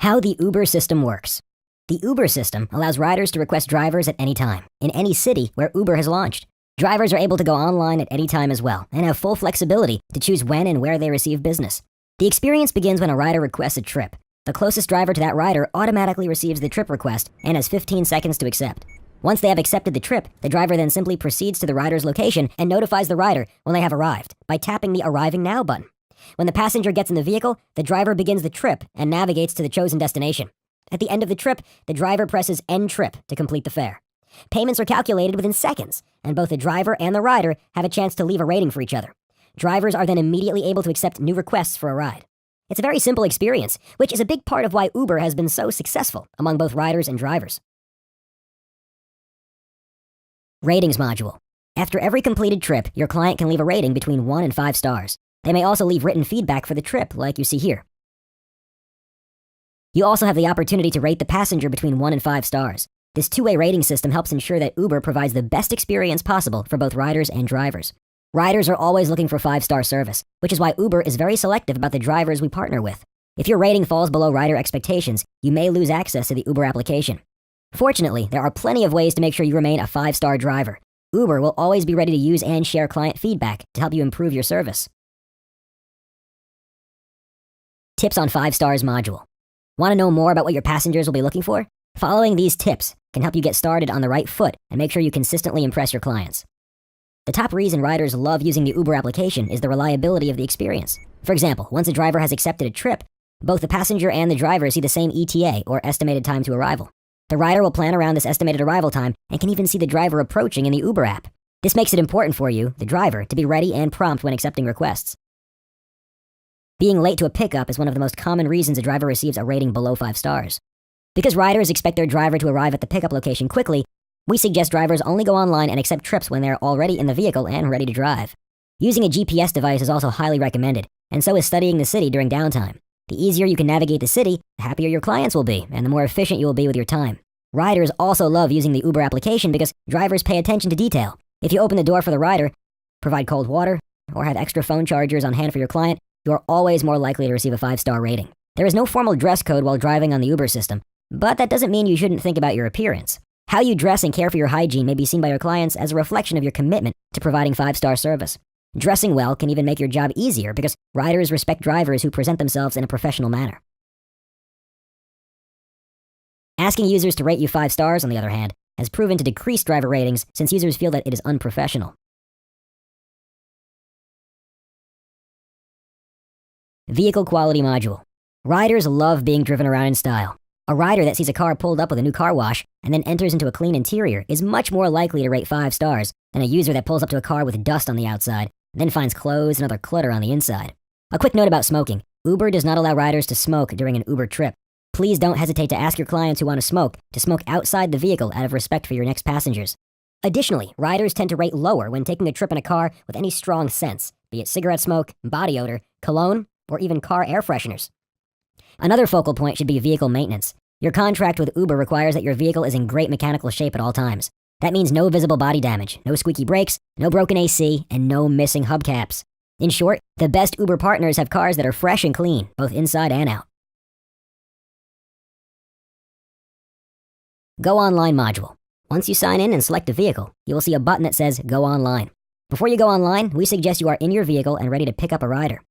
How the Uber system works. The Uber system allows riders to request drivers at any time, in any city where Uber has launched. Drivers are able to go online at any time as well, and have full flexibility to choose when and where they receive business. The experience begins when a rider requests a trip. The closest driver to that rider automatically receives the trip request and has 15 seconds to accept. Once they have accepted the trip, the driver then simply proceeds to the rider's location and notifies the rider when they have arrived by tapping the Arriving Now button. When the passenger gets in the vehicle, the driver begins the trip and navigates to the chosen destination. At the end of the trip, the driver presses End Trip to complete the fare. Payments are calculated within seconds, and both the driver and the rider have a chance to leave a rating for each other. Drivers are then immediately able to accept new requests for a ride. It's a very simple experience, which is a big part of why Uber has been so successful among both riders and drivers. Ratings module. After every completed trip, your client can leave a rating between 1 and 5 stars. They may also leave written feedback for the trip, like you see here. You also have the opportunity to rate the passenger between 1 and 5 stars. This two-way rating system helps ensure that Uber provides the best experience possible for both riders and drivers. Riders are always looking for 5-star service, which is why Uber is very selective about the drivers we partner with. If your rating falls below rider expectations, you may lose access to the Uber application. Fortunately, there are plenty of ways to make sure you remain a 5-star driver. Uber will always be ready to use and share client feedback to help you improve your service. Tips on 5 stars module. Want to know more about what your passengers will be looking for? Following these tips can help you get started on the right foot and make sure you consistently impress your clients. The top reason riders love using the Uber application is the reliability of the experience. For example, once a driver has accepted a trip, both the passenger and the driver see the same ETA, or estimated time to arrival. The rider will plan around this estimated arrival time and can even see the driver approaching in the Uber app. This makes it important for you, the driver, to be ready and prompt when accepting requests. Being late to a pickup is one of the most common reasons a driver receives a rating below 5 stars. Because riders expect their driver to arrive at the pickup location quickly, we suggest drivers only go online and accept trips when they're already in the vehicle and ready to drive. Using a GPS device is also highly recommended, and so is studying the city during downtime. The easier you can navigate the city, the happier your clients will be, and the more efficient you will be with your time. Riders also love using the Uber application because drivers pay attention to detail. If you open the door for the rider, provide cold water, or have extra phone chargers on hand for your client, you are always more likely to receive a 5-star rating. There is no formal dress code while driving on the Uber system, but that doesn't mean you shouldn't think about your appearance. How you dress and care for your hygiene may be seen by your clients as a reflection of your commitment to providing 5-star service. Dressing well can even make your job easier because riders respect drivers who present themselves in a professional manner. Asking users to rate you 5 stars, on the other hand, has proven to decrease driver ratings since users feel that it is unprofessional. Vehicle quality module. Riders love being driven around in style. A rider that sees a car pulled up with a new car wash and then enters into a clean interior is much more likely to rate 5 stars than a user that pulls up to a car with dust on the outside and then finds clothes and other clutter on the inside. A quick note about smoking. Uber does not allow riders to smoke during an Uber trip. Please don't hesitate to ask your clients who want to smoke outside the vehicle out of respect for your next passengers. Additionally, riders tend to rate lower when taking a trip in a car with any strong scents, be it cigarette smoke, body odor, cologne, or even car air fresheners. Another focal point should be vehicle maintenance. Your contract with Uber requires that your vehicle is in great mechanical shape at all times. That means no visible body damage, no squeaky brakes, no broken AC, and no missing hubcaps. In short, the best Uber partners have cars that are fresh and clean, both inside and out. Go Online module. Once you sign in and select a vehicle, you will see a button that says Go Online. Before you go online, we suggest you are in your vehicle and ready to pick up a rider.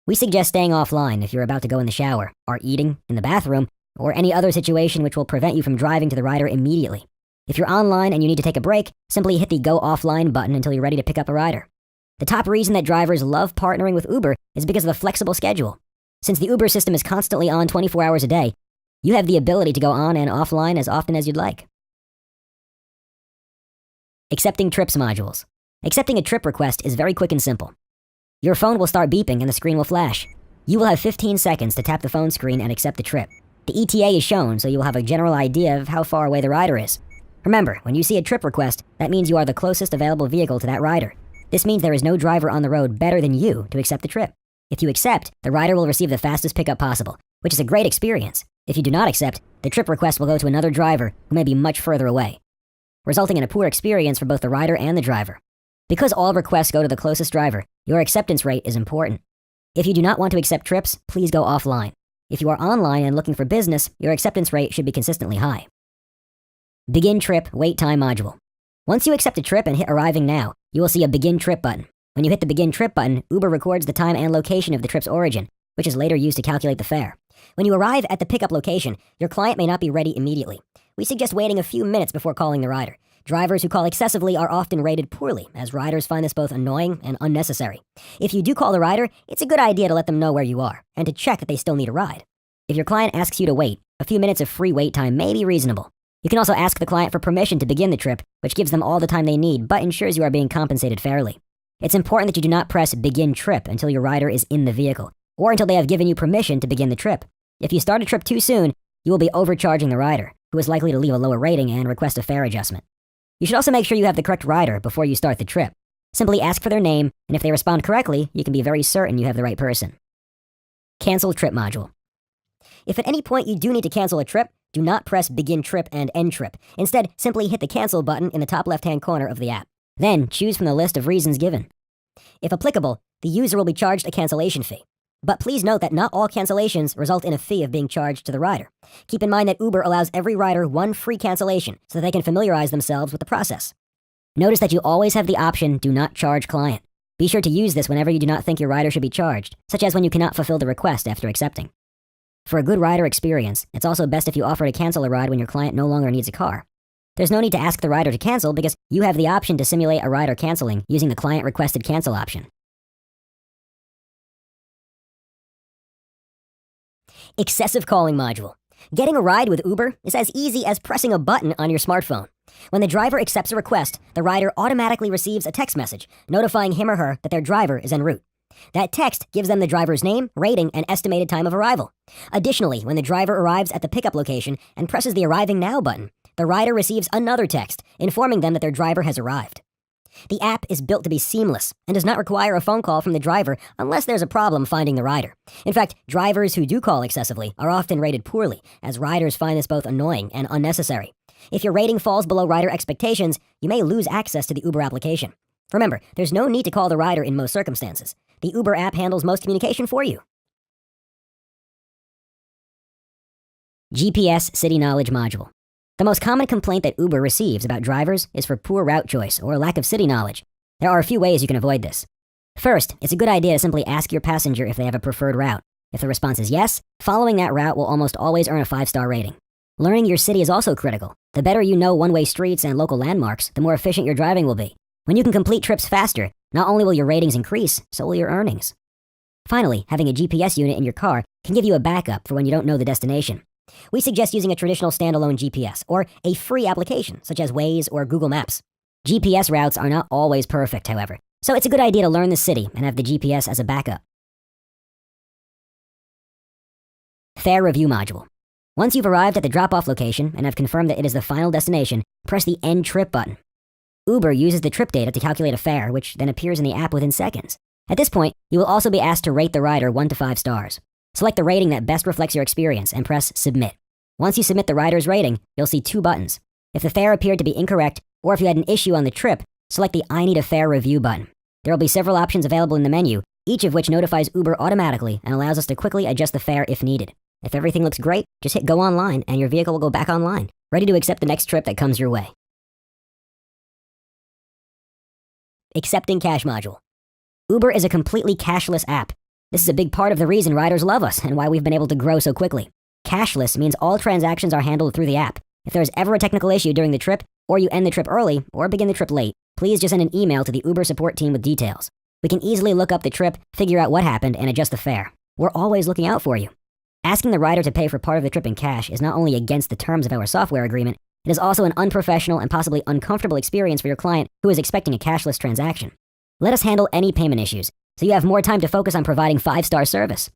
We suggest staying offline if you're about to go in the shower, are eating, in the bathroom, or any other situation which will prevent you from driving to the rider immediately. If you're online and you need to take a break, simply hit the Go Offline button until you're ready to pick up a rider. The top reason that drivers love partnering with Uber is because of the flexible schedule. Since the Uber system is constantly on 24 hours a day, you have the ability to go on and offline as often as you'd like. Accepting trips modules. Accepting a trip request is very quick and simple. Your phone will start beeping and the screen will flash. You will have 15 seconds to tap the phone screen and accept the trip. The ETA is shown, so you will have a general idea of how far away the rider is. Remember, when you see a trip request, that means you are the closest available vehicle to that rider. This means there is no driver on the road better than you to accept the trip. If you accept, the rider will receive the fastest pickup possible, which is a great experience. If you do not accept, the trip request will go to another driver who may be much further away, resulting in a poor experience for both the rider and the driver. Because all requests go to the closest driver, your acceptance rate is important. If you do not want to accept trips, please go offline. If you are online and looking for business, your acceptance rate should be consistently high. Begin Trip Wait Time module. Once you accept a trip and hit Arriving Now, you will see a Begin Trip button. When you hit the Begin Trip button, Uber records the time and location of the trip's origin, which is later used to calculate the fare. When you arrive at the pickup location, your client may not be ready immediately. We suggest waiting a few minutes before calling the rider. Drivers who call excessively are often rated poorly, as riders find this both annoying and unnecessary. If you do call the rider, it's a good idea to let them know where you are, and to check that they still need a ride. If your client asks you to wait, a few minutes of free wait time may be reasonable. You can also ask the client for permission to begin the trip, which gives them all the time they need, but ensures you are being compensated fairly. It's important that you do not press Begin Trip until your rider is in the vehicle, or until they have given you permission to begin the trip. If you start a trip too soon, you will be overcharging the rider, who is likely to leave a lower rating and request a fare adjustment. You should also make sure you have the correct rider before you start the trip. Simply ask for their name, and if they respond correctly, you can be very certain you have the right person. Cancel Trip module. If at any point you do need to cancel a trip, do not press Begin Trip and End Trip. Instead, simply hit the Cancel button in the top left-hand corner of the app. Then, choose from the list of reasons given. If applicable, the user will be charged a cancellation fee. But please note that not all cancellations result in a fee of being charged to the rider. Keep in mind that Uber allows every rider one free cancellation so that they can familiarize themselves with the process. Notice that you always have the option Do Not Charge Client. Be sure to use this whenever you do not think your rider should be charged, such as when you cannot fulfill the request after accepting. For a good rider experience, it's also best if you offer to cancel a ride when your client no longer needs a car. There's no need to ask the rider to cancel because you have the option to simulate a rider canceling using the Client Requested Cancel option. Excessive Calling module. Getting a ride with Uber is as easy as pressing a button on your smartphone. When the driver accepts a request, the rider automatically receives a text message notifying him or her that their driver is en route. That text gives them the driver's name, rating, and estimated time of arrival. Additionally, when the driver arrives at the pickup location and presses the Arriving Now button, the rider receives another text informing them that their driver has arrived. The app is built to be seamless and does not require a phone call from the driver unless there's a problem finding the rider. In fact, drivers who do call excessively are often rated poorly, as riders find this both annoying and unnecessary. If your rating falls below rider expectations, you may lose access to the Uber application. Remember, there's no need to call the rider in most circumstances. The Uber app handles most communication for you. GPS City Knowledge module. The most common complaint that Uber receives about drivers is for poor route choice or lack of city knowledge. There are a few ways you can avoid this. First, it's a good idea to simply ask your passenger if they have a preferred route. If the response is yes, following that route will almost always earn a 5-star rating. Learning your city is also critical. The better you know one-way streets and local landmarks, the more efficient your driving will be. When you can complete trips faster, not only will your ratings increase, so will your earnings. Finally, having a GPS unit in your car can give you a backup for when you don't know the destination. We suggest using a traditional standalone GPS or a free application such as Waze or Google Maps. GPS routes are not always perfect, however, so it's a good idea to learn the city and have the GPS as a backup. Fare Review module. Once you've arrived at the drop-off location and have confirmed that it is the final destination, press the End Trip button. Uber uses the trip data to calculate a fare, which then appears in the app within seconds. At this point, you will also be asked to rate the rider 1 to 5 stars. Select the rating that best reflects your experience and press Submit. Once you submit the rider's rating, you'll see 2 buttons. If the fare appeared to be incorrect, or if you had an issue on the trip, select the I Need a Fare Review button. There will be several options available in the menu, each of which notifies Uber automatically and allows us to quickly adjust the fare if needed. If everything looks great, just hit Go Online and your vehicle will go back online, ready to accept the next trip that comes your way. Accepting Cash module. Uber is a completely cashless app. This is a big part of the reason riders love us and why we've been able to grow so quickly. Cashless means all transactions are handled through the app. If there is ever a technical issue during the trip, or you end the trip early, or begin the trip late, please just send an email to the Uber support team with details. We can easily look up the trip, figure out what happened, and adjust the fare. We're always looking out for you. Asking the rider to pay for part of the trip in cash is not only against the terms of our software agreement, it is also an unprofessional and possibly uncomfortable experience for your client who is expecting a cashless transaction. Let us handle any payment issues, so you have more time to focus on providing 5-star service.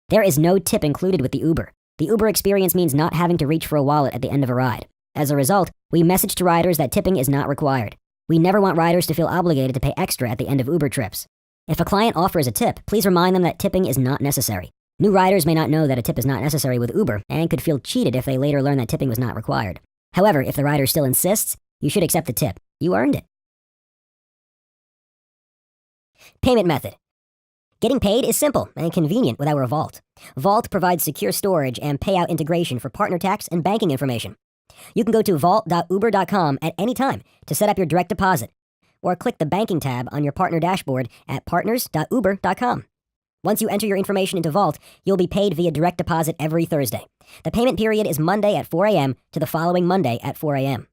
There is no tip included with the Uber. The Uber experience means not having to reach for a wallet at the end of a ride. As a result, we message to riders that tipping is not required. We never want riders to feel obligated to pay extra at the end of Uber trips. If a client offers a tip, please remind them that tipping is not necessary. New riders may not know that a tip is not necessary with Uber and could feel cheated if they later learn that tipping was not required. However, if the rider still insists, you should accept the tip. You earned it. Payment method. Getting paid is simple and convenient with our Vault. Vault provides secure storage and payout integration for partner tax and banking information. You can go to vault.uber.com at any time to set up your direct deposit, or click the banking tab on your partner dashboard at partners.uber.com. Once you enter your information into Vault, you'll be paid via direct deposit every Thursday. The payment period is Monday at 4 a.m. to the following Monday at 4 a.m.